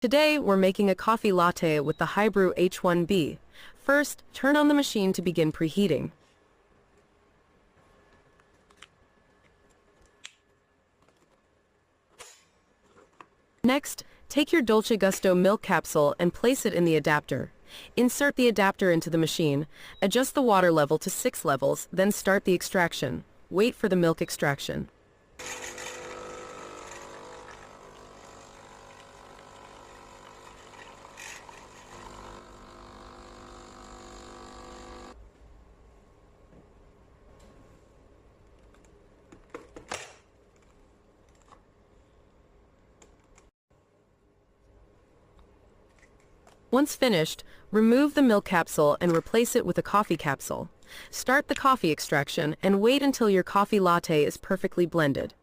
Today, we're making a coffee latte with the HiBREW H1B. First, turn on the machine to begin preheating. Next, take your Dolce Gusto milk capsule and place it in the adapter. Insert the adapter into the machine, adjust the water level to 6 levels, then start the extraction. Wait for the milk extraction. Once finished, remove the milk capsule and replace it with a coffee capsule. Start the coffee extraction and wait until your coffee latte is perfectly blended.